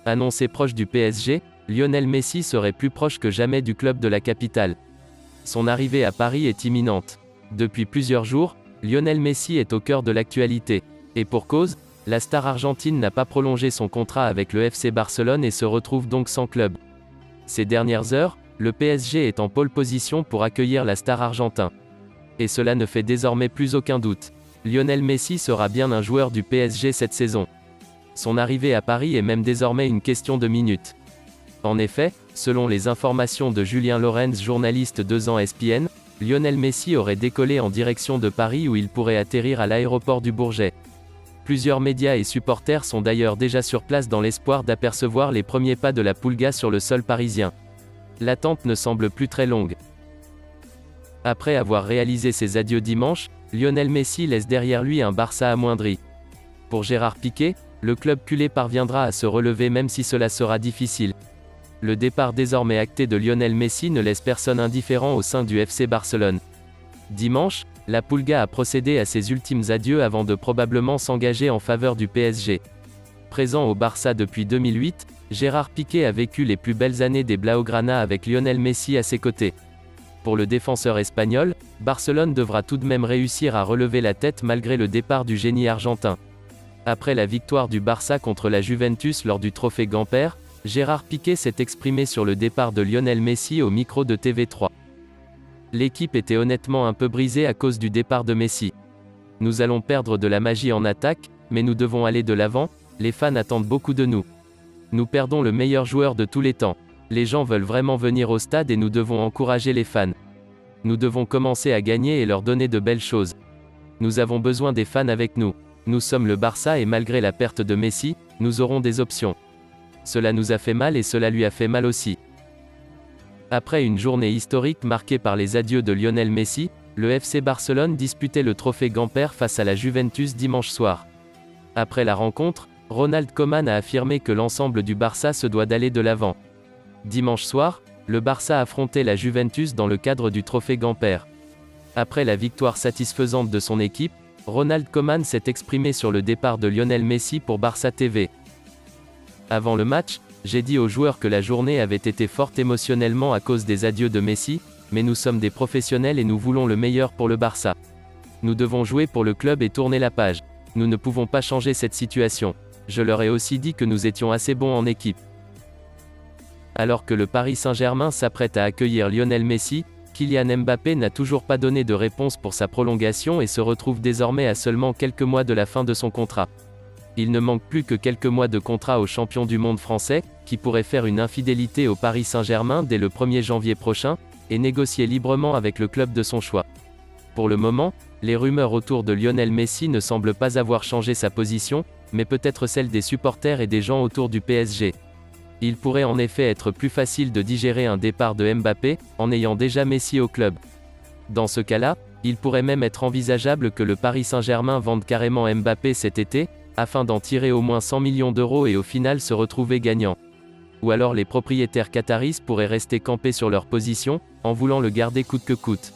Annoncé proche du PSG, Lionel Messi serait plus proche que jamais du club de la capitale. Son arrivée à Paris est imminente. Depuis plusieurs jours, Lionel Messi est au cœur de l'actualité. Et pour cause, la star argentine n'a pas prolongé son contrat avec le FC Barcelone et se retrouve donc sans club. Ces dernières heures, le PSG est en pole position pour accueillir la star argentin. Et cela ne fait désormais plus aucun doute. Lionel Messi sera bien un joueur du PSG cette saison. Son arrivée à Paris est même désormais une question de minutes. En effet, selon les informations de Julien Lorenz, journaliste 2 ans ESPN, Lionel Messi aurait décollé en direction de Paris où il pourrait atterrir à l'aéroport du Bourget. Plusieurs médias et supporters sont d'ailleurs déjà sur place dans l'espoir d'apercevoir les premiers pas de la Pulga sur le sol parisien. L'attente ne semble plus très longue. Après avoir réalisé ses adieux dimanche, Lionel Messi laisse derrière lui un Barça amoindri. Pour Gérard Piqué, le club culé parviendra à se relever même si cela sera difficile. Le départ désormais acté de Lionel Messi ne laisse personne indifférent au sein du FC Barcelone. Dimanche, la Pulga a procédé à ses ultimes adieux avant de probablement s'engager en faveur du PSG. Présent au Barça depuis 2008, Gérard Piqué a vécu les plus belles années des Blaugrana avec Lionel Messi à ses côtés. Pour le défenseur espagnol, Barcelone devra tout de même réussir à relever la tête malgré le départ du génie argentin. Après la victoire du Barça contre la Juventus lors du trophée Gamper, Gérard Piqué s'est exprimé sur le départ de Lionel Messi au micro de TV3. L'équipe était honnêtement un peu brisée à cause du départ de Messi. Nous allons perdre de la magie en attaque, mais nous devons aller de l'avant, les fans attendent beaucoup de nous. Nous perdons le meilleur joueur de tous les temps. Les gens veulent vraiment venir au stade et nous devons encourager les fans. Nous devons commencer à gagner et leur donner de belles choses. Nous avons besoin des fans avec nous. Nous sommes le Barça et malgré la perte de Messi, nous aurons des options. Cela nous a fait mal et cela lui a fait mal aussi. Après une journée historique marquée par les adieux de Lionel Messi, le FC Barcelone disputait le trophée Gamper face à la Juventus dimanche soir. Après la rencontre, Ronald Koeman a affirmé que l'ensemble du Barça se doit d'aller de l'avant. Dimanche soir, le Barça affrontait la Juventus dans le cadre du trophée Gamper. Après la victoire satisfaisante de son équipe, Ronald Koeman s'est exprimé sur le départ de Lionel Messi pour Barça TV. Avant le match, j'ai dit aux joueurs que la journée avait été forte émotionnellement à cause des adieux de Messi, mais nous sommes des professionnels et nous voulons le meilleur pour le Barça. Nous devons jouer pour le club et tourner la page. Nous ne pouvons pas changer cette situation. Je leur ai aussi dit que nous étions assez bons en équipe. Alors que le Paris Saint-Germain s'apprête à accueillir Lionel Messi, Kylian Mbappé n'a toujours pas donné de réponse pour sa prolongation et se retrouve désormais à seulement quelques mois de la fin de son contrat. Il ne manque plus que quelques mois de contrat au champion du monde français, qui pourrait faire une infidélité au Paris Saint-Germain dès le 1er janvier prochain, et négocier librement avec le club de son choix. Pour le moment, les rumeurs autour de Lionel Messi ne semblent pas avoir changé sa position, mais peut-être celle des supporters et des gens autour du PSG. Il pourrait en effet être plus facile de digérer un départ de Mbappé, en ayant déjà Messi au club. Dans ce cas-là, il pourrait même être envisageable que le Paris Saint-Germain vende carrément Mbappé cet été, afin d'en tirer au moins 100 millions d'euros et au final se retrouver gagnant. Ou alors les propriétaires qataris pourraient rester campés sur leur position, en voulant le garder coûte que coûte.